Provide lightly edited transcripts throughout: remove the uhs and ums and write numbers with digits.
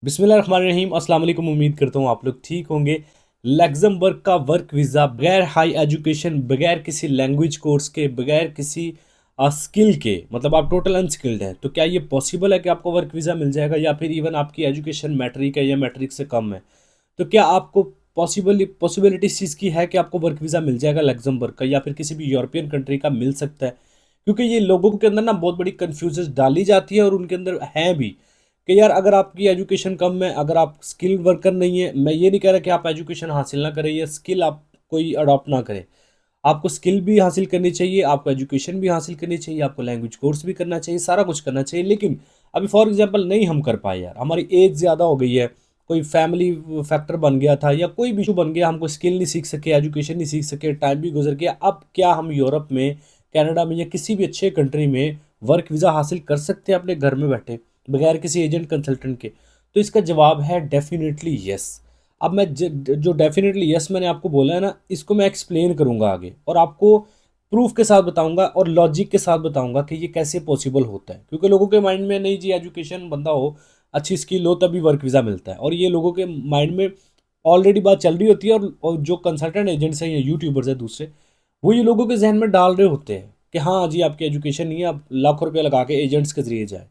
बिस्मिल्लाहिर्रहमानिर्रहीम। अस्सलाम वालेकुम। उम्मीद करता हूँ आप लोग ठीक होंगे। लग्जमबर्ग का वर्क वीज़ा बगैर हाई एजुकेशन, बगैर किसी लैंग्वेज कोर्स के, बगैर किसी स्किल के, मतलब आप टोटल अनस्किल्ड हैं, तो क्या ये पॉसिबल है कि आपको वर्क वीज़ा मिल जाएगा, या फिर इवन आपकी एजुकेशन मैट्रिक है या मैट्रिक से कम है, तो क्या आपको पॉसिबिलिटी इस चीज़ की है कि आपको वर्क वीज़ा मिल जाएगा लग्जमबर्ग का, या फिर किसी भी यूरोपियन कंट्री का मिल सकता है? क्योंकि ये लोगों के अंदर ना बहुत बड़ी कन्फ्यूजन डाली जाती है, और उनके अंदर है भी कि यार अगर आपकी एजुकेशन कम है, अगर आप स्किल्ड वर्कर नहीं है, मैं ये नहीं कह रहा कि आप एजुकेशन हासिल ना करें या स्किल आप कोई अडॉप्ट ना करें। आपको स्किल भी हासिल करनी चाहिए, आपको एजुकेशन भी हासिल करनी चाहिए, आपको लैंग्वेज कोर्स भी करना चाहिए, सारा कुछ करना चाहिए। लेकिन अभी फॉर एग्जांपल नहीं हम कर पाए, यार हमारी एज ज़्यादा हो गई है, कोई फैमिली फैक्टर बन गया था, या कोई भी इशू बन गया, हमको स्किल नहीं सीख सके, एजुकेशन नहीं सीख सके, टाइम भी गुजर गया। अब क्या हम यूरोप में, कनाडा में, या किसी भी अच्छे कंट्री में वर्क वीज़ा हासिल कर सकते हैं अपने घर में बैठे, बगैर किसी एजेंट कंसल्टेंट के? तो इसका जवाब है डेफिनेटली यस। अब मैं जो डेफिनेटली यस मैंने आपको बोला है ना, इसको मैं एक्सप्लेन करूंगा आगे, और आपको प्रूफ के साथ बताऊंगा और लॉजिक के साथ बताऊंगा कि ये कैसे पॉसिबल होता है। क्योंकि लोगों के माइंड में नहीं जी, एजुकेशन बंदा हो, अच्छी स्किल हो, तभी वर्क वीज़ा मिलता है, और ये लोगों के माइंड में ऑलरेडी बात चल रही होती है। और जो कंसल्टेंट एजेंट्स हैं या यूट्यूबर्स हैं दूसरे, वो ये लोगों के जहन में डाल रहे होते हैं कि हाँ जी, आपकी एजुकेशन नहीं है, आप लाखों रुपये लगा के एजेंट्स के जरिए जाए।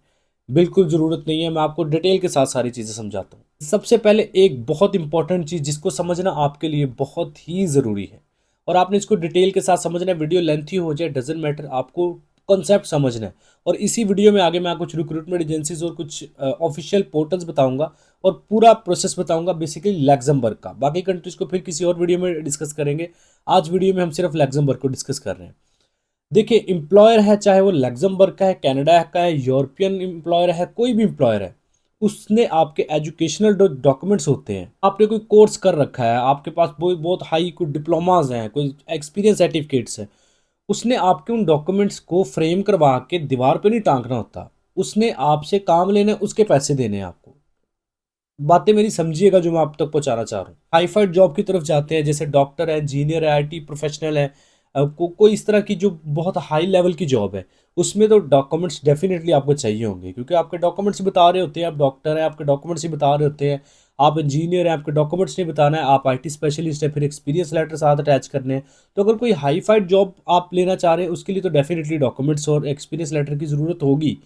बिल्कुल ज़रूरत नहीं है। मैं आपको डिटेल के साथ सारी चीज़ें समझाता हूँ। सबसे पहले एक बहुत इंपॉर्टेंट चीज़ जिसको समझना आपके लिए बहुत ही ज़रूरी है, और आपने इसको डिटेल के साथ समझना है, वीडियो लेंथी हो जाए डजेंट मैटर, आपको कॉन्सेप्ट समझना है। और इसी वीडियो में आगे मैं कुछ रिक्रूटमेंट एजेंसीज और कुछ ऑफिशियल पोर्टल्स बताऊंगा, और पूरा प्रोसेस बताऊंगा बेसिकली लग्जमबर्ग का। बाकी कंट्रीज को फिर किसी और वीडियो में डिस्कस करेंगे। आज वीडियो में हम सिर्फ लग्जमबर्ग को डिस्कस कर रहे हैं। देखिए, एम्प्लॉयर है, चाहे वो लग्जमबर्ग का है, कनाडा का है, यूरोपियन एम्प्लॉयर है, कोई भी एम्प्लॉयर है, उसने आपके एजुकेशनल जो डॉक्यूमेंट्स होते हैं, आपने कोई कोर्स कर रखा है, आपके पास बहुत हाई कोई डिप्लोमाज हैं, कोई एक्सपीरियंस सर्टिफिकेट्स हैं, उसने आपके उन डॉक्यूमेंट्स को फ्रेम करवा के दीवार पे नहीं टांगना होता। उसने आपसे काम लेने, उसके पैसे देने हैं आपको। बातें मेरी समझिएगा जो मैं आप तक पहुंचाना चाह रहा हूँ। हाईफाइड जॉब की तरफ जाते हैं, जैसे डॉक्टर है, इंजीनियर है, आईटी प्रोफेशनल है, कोई इस तरह की जो बहुत हाई लेवल की जॉब है, उसमें तो डॉक्यूमेंट्स डेफिनेटली आपको चाहिए होंगे, क्योंकि आपके डॉक्यूमेंट्स ही बता रहे होते हैं। आप डॉक्टर हैं, आपके डॉक्यूमेंट्स ही बता रहे होते हैं। आप इंजीनियर हैं, आपके डॉक्यूमेंट्स नहीं बताना है। आप आईटी स्पेशलिस्ट है, फिर एक्सपीरियंस लेटर साथ अटैच करने हैं। तो अगर कोई हाईफाइड जॉब आप लेना चाह रहे हैं, उसके लिए तो डेफिनेटली डॉक्यूमेंट्स और एक्सपीरियंस लेटर की ज़रूरत होगी।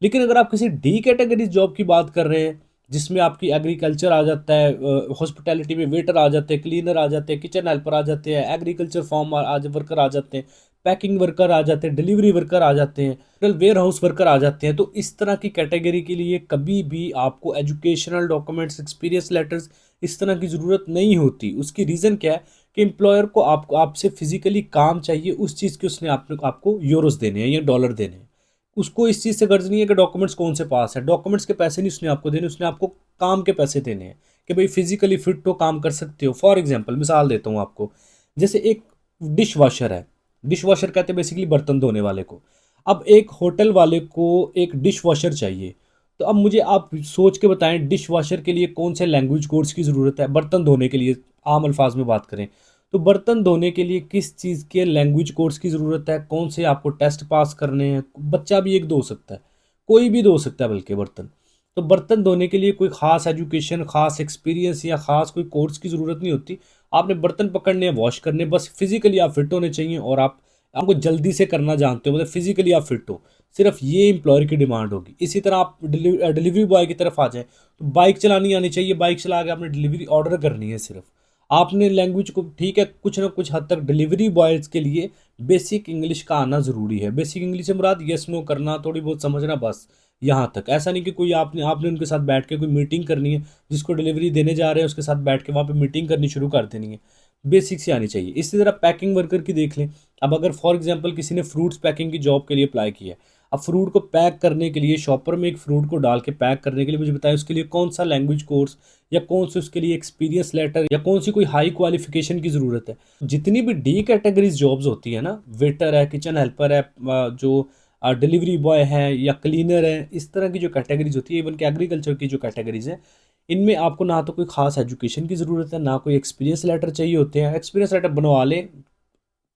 लेकिन अगर आप किसी डी कैटेगरी जॉब की बात कर रहे हैं, जिसमें आपकी एग्रीकल्चर आ जाता है, हॉस्पिटैलिटी में वेटर आ जाते हैं, क्लीनर आ जाते हैं, किचन हेल्पर आ जाते हैं, एग्रीकल्चर फार्म आज वर्कर आ जाते हैं, पैकिंग वर्कर आ जाते हैं, डिलीवरी वर्कर आ जाते हैं, वेयर हाउस वर्कर आ जाते हैं, तो इस तरह की कैटेगरी के लिए कभी भी आपको एजुकेशनल डॉक्यूमेंट्स, एक्सपीरियंस लेटर्स, इस तरह की ज़रूरत नहीं होती। उसकी रीज़न क्या है कि एम्प्लॉयर को आपको आपसे फिजिकली काम चाहिए, उस चीज़ के उसने आपको यूरोस देने हैं या डॉलर देने हैं। उसको इस चीज़ से गर्ज नहीं है कि डॉक्यूमेंट्स कौन से पास है। डॉक्यूमेंट्स के पैसे नहीं उसने आपको देने, उसने आपको काम के पैसे देने हैं, कि भाई फिजिकली फिट हो, काम कर सकते हो। फॉर एग्जांपल मिसाल देता हूँ आपको, जैसे एक डिश वॉशर है। डिश वॉशर कहते हैं बेसिकली बर्तन धोने वाले को। अब एक होटल वाले को एक डिश वॉशर चाहिए, तो अब मुझे आप सोच के बताएं, डिश वॉशर के लिए कौन से लैंग्वेज कोर्स की ज़रूरत है? बर्तन धोने के लिए आम अल्फाज में बात करें, तो बर्तन धोने के लिए किस चीज़ के लैंग्वेज कोर्स की ज़रूरत है? कौन से आपको टेस्ट पास करने हैं? बच्चा भी एक धो सकता है, कोई भी धो सकता है बल्कि बर्तन। तो बर्तन धोने के लिए कोई ख़ास एजुकेशन, ख़ास एक्सपीरियंस या ख़ास कोई कोर्स की ज़रूरत नहीं होती। आपने बर्तन पकड़ने, वॉश करने, बस फिजिकली आप फिट होने चाहिए, और आपको जल्दी से करना जानते हो, मतलब फिजिकली आप फिट हो। सिर्फ ये एम्प्लॉयर की डिमांड होगी। इसी तरह आप डिलीवरी बॉय की तरफ आ जाएं, तो बाइक चलानी आनी चाहिए। बाइक चला के आपने डिलीवरी ऑर्डर करनी है सिर्फ। आपने लैंग्वेज को, ठीक है, कुछ ना कुछ हद तक डिलीवरी बॉयज़ के लिए बेसिक इंग्लिश का आना ज़रूरी है। बेसिक इंग्लिश से मुराद यस नो करना, थोड़ी बहुत समझना, बस यहाँ तक। ऐसा नहीं कि कोई आपने आपने उनके साथ बैठ के कोई मीटिंग करनी है, जिसको डिलीवरी देने जा रहे हैं उसके साथ बैठ के वहाँ पे मीटिंग करनी शुरू कर देनी है। बेसिक से आनी चाहिए। इसी तरह पैकिंग वर्कर की देख लें। अब अगर फॉर एग्जांपल किसी ने फ्रूट्स पैकिंग की जॉब के लिए अप्लाई किया है, अब फ्रूट को पैक करने के लिए, शॉपर में एक फ्रूट को डाल के पैक करने के लिए, मुझे बताएं उसके लिए कौन सा लैंग्वेज कोर्स, या कौन से उसके लिए एक्सपीरियंस लेटर, या कौन सी कोई हाई क्वालिफिकेशन की ज़रूरत है? जितनी भी डी कैटेगरीज जॉब्स होती है ना, वेटर है, किचन हेल्पर है, जो डिलीवरी बॉय है, या क्लीनर है, इस तरह की जो कैटेगरीज होती है, इवन कि एग्रीकल्चर की जो कैटेगरीज है, इनमें आपको ना तो कोई खास एजुकेशन की ज़रूरत है, ना कोई एक्सपीरियंस लेटर चाहिए होते हैं। एक्सपीरियंस लेटर बनवा ले,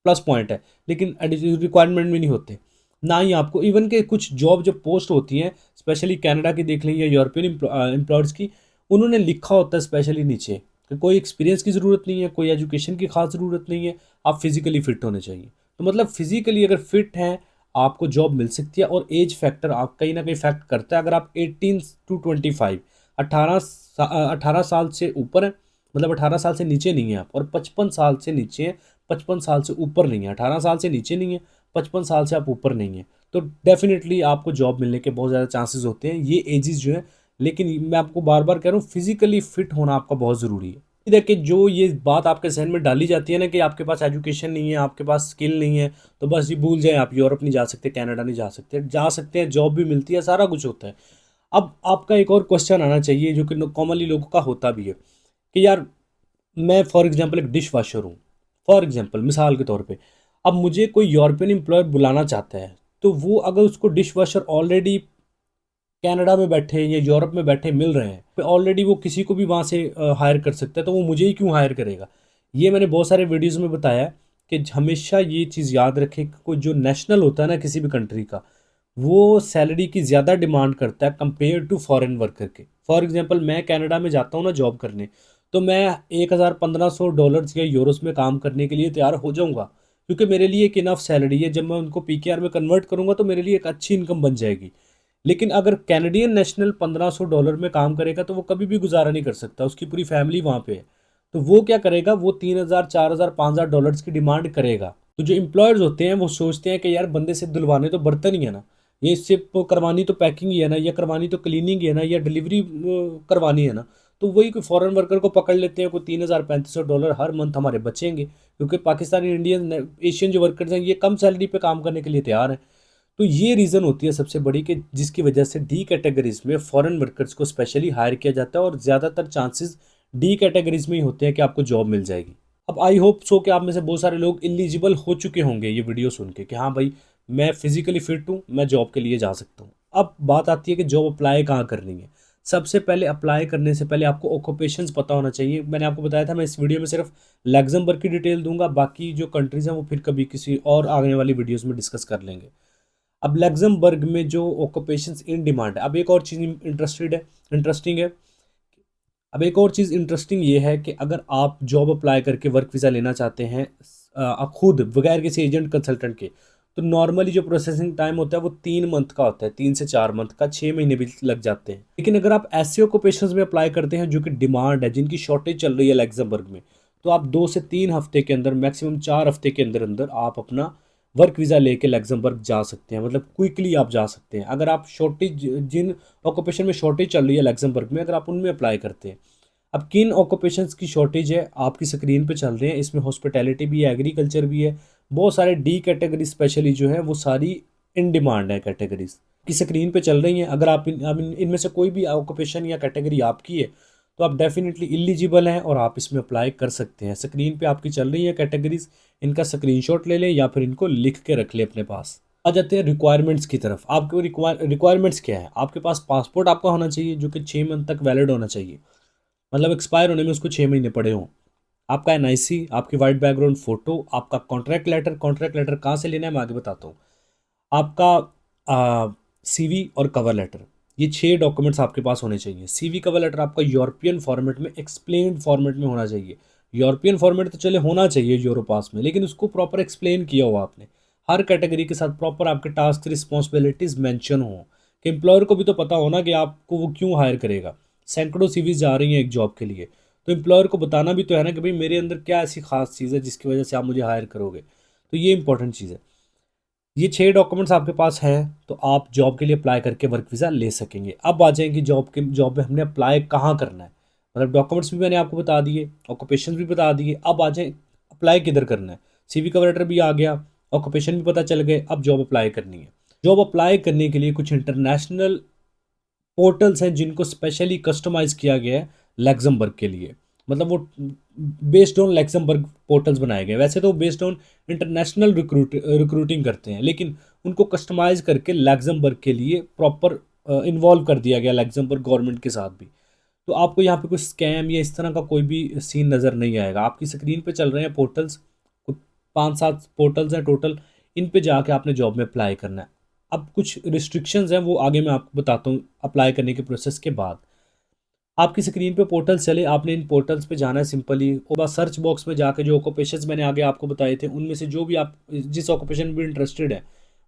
प्लस पॉइंट है, लेकिन रिक्वायरमेंट भी नहीं होते। ना ही आपको, इवन के कुछ जॉब जो पोस्ट होती हैं, स्पेशली कनाडा की देख लें या यूरोपियन एम्प्लॉयर्स की, उन्होंने लिखा होता है स्पेशली नीचे कि कोई एक्सपीरियंस की ज़रूरत नहीं है, कोई एजुकेशन की खास ज़रूरत नहीं है, आप फिजिकली फिट होने चाहिए। तो मतलब फिजिकली अगर फिट हैं, आपको जॉब मिल सकती है। और एज फैक्टर आप कहीं ना कहीं फैक्ट करता है। अगर आप 18 to 25 18 साल से ऊपर है, मतलब 18 साल से नीचे नहीं है आप, और 55 साल से नीचे है, 55 साल से ऊपर नहीं है, 18 साल से नीचे नहीं है, 55 साल से आप ऊपर नहीं है, तो डेफिनेटली आपको जॉब मिलने के बहुत ज़्यादा चांसेस होते हैं, ये एजेस जो है। लेकिन मैं आपको बार बार कह रहा हूँ, फिजिकली फिट होना आपका बहुत ज़रूरी है। देखिए, जो ये बात आपके जहन में डाली जाती है ना कि आपके पास एजुकेशन नहीं है, आपके पास स्किल नहीं है, तो बस ये भूल जाएं, आप यूरोप नहीं जा सकते, कनाडा नहीं जा सकते हैं, जॉब भी मिलती है, सारा कुछ होता है। अब आपका एक और क्वेश्चन आना चाहिए जो कि कॉमनली लोगों का होता भी है कि यार, मैं फॉर एग्जांपल एक डिश वॉशर हूँ, फॉर एग्जांपल मिसाल के तौर पे, अब मुझे कोई यूरोपियन एम्प्लॉयर बुलाना चाहता है, तो वो अगर उसको डिश वॉशर ऑलरेडी कनाडा में बैठे या यूरोप में बैठे मिल रहे हैं, तो ऑलरेडी वो किसी को भी वहाँ से हायर कर सकता है, तो वो मुझे ही क्यों हायर करेगा। ये मैंने बहुत सारे वीडियोज़ में बताया है कि हमेशा ये चीज़ याद रखें कि कोई जो नेशनल होता है ना किसी भी कंट्री का, वो सैलरी की ज़्यादा डिमांड करता है कंपेयर टू फॉरेन वर्कर के। फॉर एग्जांपल मैं कनाडा में जाता हूँ ना जॉब करने, तो मैं 1,000 1500 डॉलर्स या यूरोस में काम करने के लिए तैयार हो जाऊँगा, क्योंकि मेरे लिए एक इनफ सैलरी है। जब मैं उनको पीकेआर में कन्वर्ट करूँगा तो मेरे लिए एक अच्छी इनकम बन जाएगी। लेकिन अगर कैनेडियन नेशनल 1500 डॉलर में काम करेगा तो वो कभी भी गुजारा नहीं कर सकता, उसकी पूरी फैमिली वहाँ पे है। तो वो क्या करेगा, वो 3,000 4,000 5,000 डॉलर्स की डिमांड करेगा। तो जो एम्प्लॉयर्स होते हैं वो सोचते हैं कि यार बंदे से धुलवाने तो बर्तन ही है ना, ये सिर्फ करवानी तो पैकिंग ही है ना, या करवानी तो क्लीनिंग ही है ना, या डिलीवरी करवानी है ना। तो वही कोई फॉरेन वर्कर को पकड़ लेते हैं, कोई 3,000 3500 डॉलर हर मंथ हमारे बचेंगे, क्योंकि पाकिस्तानी इंडियन एशियन जो वर्कर्स हैं ये कम सैलरी पे काम करने के लिए तैयार हैं। तो ये रीज़न होती है सबसे बड़ी कि जिसकी वजह से डी कैटेगरीज में फॉरेन वर्कर्स को स्पेशली हायर किया जाता है, और ज़्यादातर चांसेस डी कैटेगरीज में ही होते हैं कि आपको जॉब मिल जाएगी। अब आई होप सो कि आप में से बहुत सारे लोग एलिजिबल हो चुके होंगे ये वीडियो सुन के कि हाँ भाई, मैं फिजिकली फिट हूँ, मैं जॉब के लिए जा सकता हूँ। अब बात आती है कि जॉब अप्लाई कहाँ करनी है। सबसे पहले अप्लाई करने से पहले आपको ऑक्यूपेशंस पता होना चाहिए। मैंने आपको बताया था मैं इस वीडियो में सिर्फ लग्जमबर्ग की डिटेल दूंगा, बाकी जो कंट्रीज़ हैं वो फिर कभी किसी और आने वाली वीडियोज़ में डिस्कस कर लेंगे। अब लग्जमबर्ग में जो ऑक्यूपेशंस इन डिमांड है, अब एक और चीज़ इंटरेस्टिंग है। अब एक और चीज़ इंटरेस्टिंग ये है कि अगर आप जॉब अप्लाई करके वर्क वीज़ा लेना चाहते हैं आप खुद बगैर किसी एजेंट कंसल्टेंट के, तो नॉर्मली जो प्रोसेसिंग टाइम होता है वो 3 मंथ का होता है, 3 से 4 मंथ का, 6 महीने भी लग जाते हैं। लेकिन अगर आप ऐसे ऑक्यूपेशंस में अप्लाई करते हैं जो कि डिमांड है, जिनकी शॉर्टेज चल रही है लग्जमबर्ग में, तो आप 2 से 3 हफ्ते के अंदर, मैक्सिमम 4 हफ्ते के अंदर अंदर आप अपना वर्क वीज़ा लेके लग्जमबर्ग जा सकते हैं। मतलब क्विकली आप जा सकते हैं अगर आप शॉर्टेज, जिन ऑक्यूपेशन में शॉर्टेज चल रही है लग्जमबर्ग में, अगर आप उनमें अप्लाई करते हैं। अब किन ऑक्यूपेशंस की शॉर्टेज है आपकी स्क्रीन पे चल रहे हैं, इसमें हॉस्पिटैलिटी भी है, एग्रीकल्चर भी है, बहुत सारे डी कैटेगरी स्पेशली जो है वो सारी इन डिमांड है कैटेगरीज की स्क्रीन पे चल रही हैं। अगर आप इनमें से कोई भी ऑक्यूपेशन या कैटेगरी आपकी है तो आप डेफिनेटली एलिजिबल हैं और आप इसमें अप्लाई कर सकते हैं। स्क्रीन पे आपकी चल रही है कैटेगरीज, इनका स्क्रीनशॉट ले लें या फिर इनको लिख के रख लें अपने पास। आ जाते हैं रिक्वायरमेंट्स की तरफ। आपके रिक्वायरमेंट्स क्या है, आपके पास पासपोर्ट आपका होना चाहिए जो कि 6 मंथ तक वैलिड होना चाहिए, मतलब एक्सपायर होने में उसको 6 महीने पड़े हों। आपका एनआईसी, आपकी वाइट बैकग्राउंड फोटो, आपका कॉन्ट्रैक्ट लेटर कहाँ से लेना है मैं आगे बताता हूँ, आपका सीवी और कवर लेटर, ये 6 डॉक्यूमेंट्स आपके पास होने चाहिए। सीवी कवर लेटर आपका यूरोपियन फॉर्मेट में, एक्सप्लेन्ड फॉर्मेट में होना चाहिए। यूरोपियन फॉर्मेट तो चले होना चाहिए यूरोपास में, लेकिन उसको प्रॉपर एक्सप्लेन किया हुआ आपने, हर कैटेगरी के साथ प्रॉपर आपके टास्क रिस्पॉन्सिबिलिटीज मेंशन हो, कि एम्प्लॉयर को भी तो पता हो ना कि आपको वो क्यों हायर करेगा। सैकड़ों सीवीज जा रही हैं एक जॉब के लिए, तो एम्प्लॉयर को बताना भी तो है ना कि भाई मेरे अंदर क्या ऐसी खास चीज़ है जिसकी वजह से आप मुझे हायर करोगे। तो ये इंपॉर्टेंट चीज़ है। ये 6 डॉक्यूमेंट्स आपके पास हैं तो आप जॉब के लिए अप्लाई करके वर्क वीज़ा ले सकेंगे। अब आ जाएंगे जॉब में हमने अप्लाई कहाँ करना है। मतलब डॉक्यूमेंट्स भी मैंने आपको बता दिए, ऑक्यूपेशन भी बता दिए, अब आ जाए अप्लाई किधर करना है। सीवी कवर लेटर भी आ गया, ऑक्यूपेशन भी पता चल गए, अब जॉब अप्लाई करनी है। जॉब अप्लाई करने के लिए कुछ इंटरनेशनल पोर्टल्स हैं जिनको स्पेशली कस्टमाइज किया गया है लग्जमबर्ग के लिए। मतलब वो बेस्ड ऑन लग्जमबर्ग पोर्टल्स बनाए गए, वैसे तो बेस्ड ऑन इंटरनेशनल रिक्रूटिंग करते हैं, लेकिन उनको कस्टमाइज करके लग्जमबर्ग के लिए प्रॉपर इन्वॉल्व कर दिया गया लग्जमबर्ग गवर्नमेंट के साथ भी। तो आपको यहाँ पे कोई स्कैम या इस तरह का कोई भी सीन नज़र नहीं आएगा। आपकी स्क्रीन पे चल रहे हैं पोर्टल्स, 5-7 पोर्टल्स हैं टोटल, इन पे जाके आपने जॉब में अप्लाई करना है। अब कुछ रिस्ट्रिक्शंस हैं वो आगे मैं आपको बताता हूँ अप्लाई करने के प्रोसेस के बाद। आपकी स्क्रीन पे पोर्टल चले, आपने इन पोर्टल्स पे जाना है सिंपली, और बस सर्च बॉक्स में जाके जो ऑक्यूपेशंस मैंने आगे आपको बताए थे उनमें से जो भी आप जिस ऑक्यूपेशन में भी इंटरेस्टेड है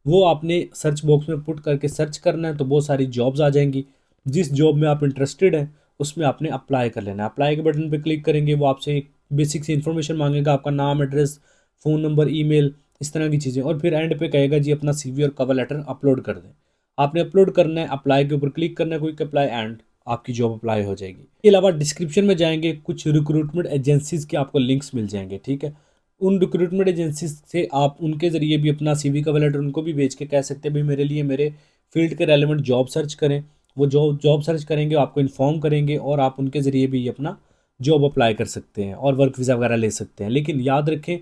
वो आपने सर्च बॉक्स में पुट करके सर्च करना है, तो बहुत सारी जॉब्स आ जाएंगी। जिस जॉब में आप इंटरेस्टेड हैं उसमें आपने अप्लाई कर लेना है। अप्लाई के बटन पे क्लिक करेंगे, वो आपसे एक बेसिक सी इन्फॉर्मेशन मांगेगा, आपका नाम, एड्रेस, फ़ोन नंबर, ईमेल, इस तरह की चीज़ें, और फिर एंड पे कहेगा जी अपना सीवी और कवर लेटर अपलोड कर दें। आपने अपलोड करना है, अप्लाई के ऊपर क्लिक करना है, क्विक अप्लाई, एंड आपकी जॉब अप्लाई हो जाएगी। इसके अलावा डिस्क्रिप्शन में जाएंगे, कुछ रिक्रूटमेंट एजेंसीज के आपको लिंक्स मिल जाएंगे, ठीक है। उन रिक्रूटमेंट एजेंसीज से आप उनके ज़रिए भी अपना सीवी कवर लेटर उनको भी भेज के कह सकते हैं भाई मेरे लिए मेरे फील्ड के रेलेवेंट जॉब सर्च करें। वो जॉब सर्च करेंगे, आपको इन्फॉर्म करेंगे, और आप उनके ज़रिए भी अपना जॉब अप्लाई कर सकते हैं और वर्क वीज़ा वगैरह ले सकते हैं। लेकिन याद रखें,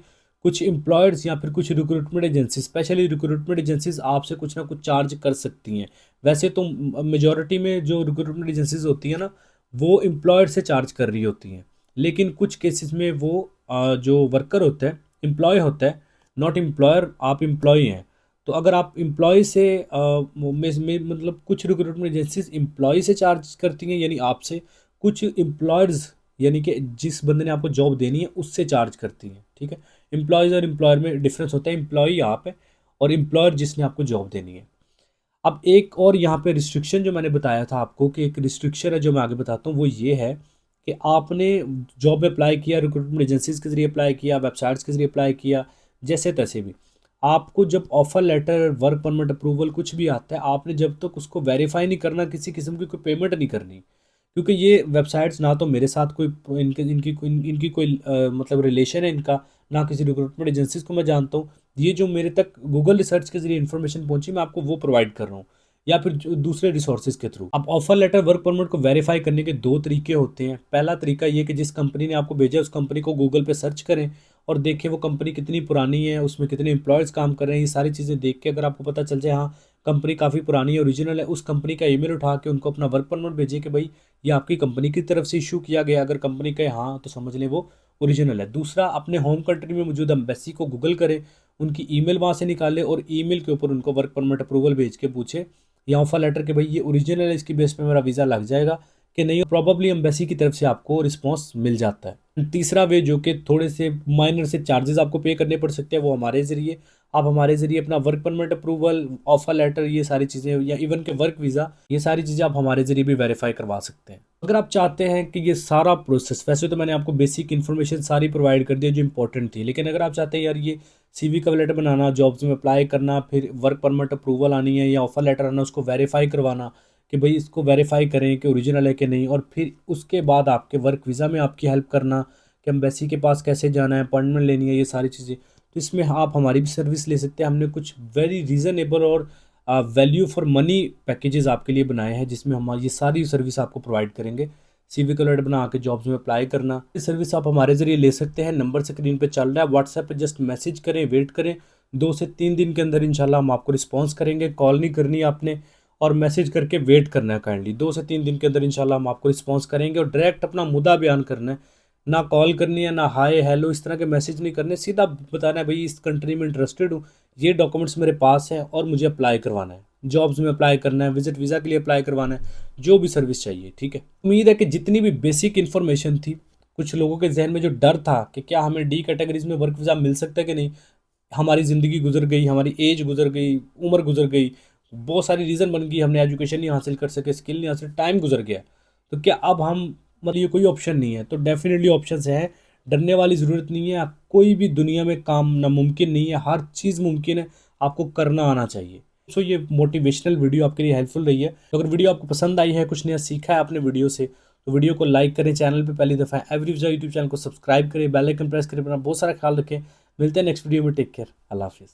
कुछ एम्प्लॉयर्स या फिर कुछ recruitment agency, specially recruitment agencies आपसे कुछ ना कुछ चार्ज कर सकती हैं। वैसे तो मेजॉरिटी में जो रिक्रूटमेंट एजेंसीज होती हैं ना, वो एम्प्लॉयर से चार्ज कर रही होती हैं। लेकिन कुछ केसेस में वो जो वर्कर होता है, एम्प्लॉय होता है, नॉट एम्प्लॉयर, आप एम्प्लॉय हैं। तो अगर आप एम्प्लॉय से मतलब कुछ रिक्रूटमेंट एजेंसीज एम्प्लॉय से चार्ज करती हैं यानी आपसे, कुछ एम्प्लॉयर्स यानी कि जिस बंदे ने आपको जॉब देनी है उससे चार्ज करती हैं, ठीक है। एम्प्लॉयज़ और एम्प्लॉयर में डिफरेंस होता है, एम्प्लॉई आप है और एम्प्लॉयर जिसने आपको जॉब देनी है। अब एक और यहाँ पे रिस्ट्रिक्शन जो मैंने बताया था आपको कि एक रिस्ट्रिक्शन है जो मैं आगे बताता हूँ, वो ये है कि आपने जॉब में अप्लाई किया, रिक्रूटमेंट एजेंसीज के ज़रिए अप्लाई किया, वेबसाइट्स के ज़रिए अप्लाई किया, जैसे तैसे भी, आपको जब offer letter, work permit approval कुछ भी आता है, आपने जब तक उसको वेरीफाई नहीं करना, किसी किस्म की कोई पेमेंट नहीं करनी। क्योंकि ये वेबसाइट्स ना तो मेरे साथ कोई इनकी कोई मतलब रिलेशन है इनका, ना किसी रिक्रूटमेंट एजेंसीज को मैं जानता हूँ। ये जो मेरे तक गूगल रिसर्च के जरिए इन्फॉर्मेशन पहुंची, मैं आपको वो प्रोवाइड कर रहा हूँ, या फिर दूसरे रिसोर्सेज के थ्रू। अब ऑफर लेटर, वर्क परमिट को वेरीफाई करने के दो तरीके होते हैं। पहला तरीका ये कि जिस कंपनी ने आपको भेजा है उस कंपनी को गूगल पे सर्च करें और देखें वो कंपनी कितनी पुरानी है, उसमें कितने एम्प्लॉयज़ काम कर रहे हैं। ये सारी चीज़ें देख के अगर आपको पता चल जाए हाँ कंपनी काफ़ी पुरानी है, ओरिजिनल है, उस कंपनी का ईमेल उठा के उनको अपना वर्क परमिट भेजिए कि भाई ये आपकी कंपनी की तरफ से इशू किया गया। अगर कंपनी कहे हाँ तो समझ लें वो ओरिजिनल है। दूसरा, अपने होम कंट्री में मौजूद एम्बेसी को गूगल करें, उनकी ईमेल वहाँ से निकाले और ईमेल के ऊपर उनको वर्क परमिट अप्रूवल भेज के पूछे या ऑफर लेटर के भाई ये ओरिजिनल है, इसकी बेस पे मेरा वीज़ा लग जाएगा कि नहीं। प्रॉबली एम्बेसी की तरफ से आपको रिस्पॉन्स मिल जाता है। तीसरा वे जो कि थोड़े से माइनर से चार्जेस आपको पे करने पड़ सकते हैं, वो हमारे ज़रिए, आप हमारे ज़रिए अपना work permit approval, offer letter, ये सारी चीज़ें, या इवन के वर्क वीज़ा, ये सारी चीज़ें आप हमारे ज़रिए भी वेरीफाई करवा सकते हैं। अगर आप चाहते हैं कि ये सारा प्रोसेस, वैसे तो मैंने आपको बेसिक इन्फॉर्मेशन सारी प्रोवाइड कर दी जो इंपॉर्टेंट थी, लेकिन अगर आप चाहते हैं यार ये सीवी कवर लेटर बनाना, जॉब्स में अप्लाई करना, फिर वर्क परमिट अप्रूवल आनी है या ऑफर लेटर आना, उसको वेरीफाई करवाना कि भाई इसको वेरीफाई करें कि ओरिजिनल है कि नहीं, और फिर उसके बाद आपके वर्क वीज़ा में आपकी हेल्प करना कि एम्बेसी के पास कैसे जाना है, अपॉइंटमेंट लेनी है, ये सारी चीज़ें, तो इसमें आप हमारी भी सर्विस ले सकते हैं। हमने कुछ वेरी रीज़नेबल और वैल्यू फॉर मनी पैकेजेस आपके लिए बनाए हैं जिसमें हम ये सारी सर्विस आपको प्रोवाइड करेंगे। सीवी कलर्ड बना के जॉब्स में अप्लाई करना, ये सर्विस आप हमारे ज़रिए ले सकते हैं। नंबर स्क्रीन पे चल रहा है, व्हाट्सएप पे जस्ट मैसेज करें, वेट करें, 2 से 3 दिन के अंदर इंशाल्लाह हम आपको रिस्पॉन्स करेंगे। कॉल नहीं करनी है आपने, और मैसेज करके वेट करना है काइंडली। 2 से 3 दिन के अंदर इंशाल्लाह हम आपको रिस्पॉन्स करेंगे, और डायरेक्ट अपना मुद्दा बयान करना है, ना कॉल करनी है, ना हाय हेलो इस तरह के मैसेज नहीं करने, सीधा बताना है भाई इस कंट्री में इंटरेस्टेड हूँ, ये डॉक्यूमेंट्स मेरे पास हैं और मुझे अप्लाई करवाना है, जॉब्स में अप्लाई करना है, विजिट वीज़ा के लिए अप्लाई करवाना है, जो भी सर्विस चाहिए, ठीक है। उम्मीद है कि जितनी भी बेसिक इन्फॉर्मेशन थी, कुछ लोगों के जहन में जो डर था कि क्या हमें डी कैटेगरीज में वर्क वीज़ा मिल सकता है कि नहीं, हमारी ज़िंदगी गुजर गई, हमारी एज गुजर गई, उम्र गुजर गई, बहुत सारी रीज़न बन गई, हमने एजुकेशन नहीं हासिल कर सके, स्किल नहीं हासिल, टाइम गुजर गया, तो क्या अब हम मतलब ये कोई ऑप्शन नहीं है? तो डेफिनेटली ऑप्शंस हैं, डरने वाली ज़रूरत नहीं है। कोई भी दुनिया में काम नामुमकिन नहीं है, हर चीज़ मुमकिन है, आपको करना आना चाहिए। सो ये मोटिवेशनल वीडियो आपके लिए हेल्पफुल रही है। तो अगर वीडियो आपको पसंद आई है, कुछ नया सीखा है आपने वीडियो से, तो वीडियो को लाइक करें, चैनल पे पहली दफ़ा एवरी वीज़ा यूट्यूब चैनल को सब्सक्राइब करें, बेल आइकन प्रेस करें, अपना बहुत सारा ख्याल रखें। मिलते हैं नेक्स्ट वीडियो में, टेक केयर, अल्लाह हाफिज़।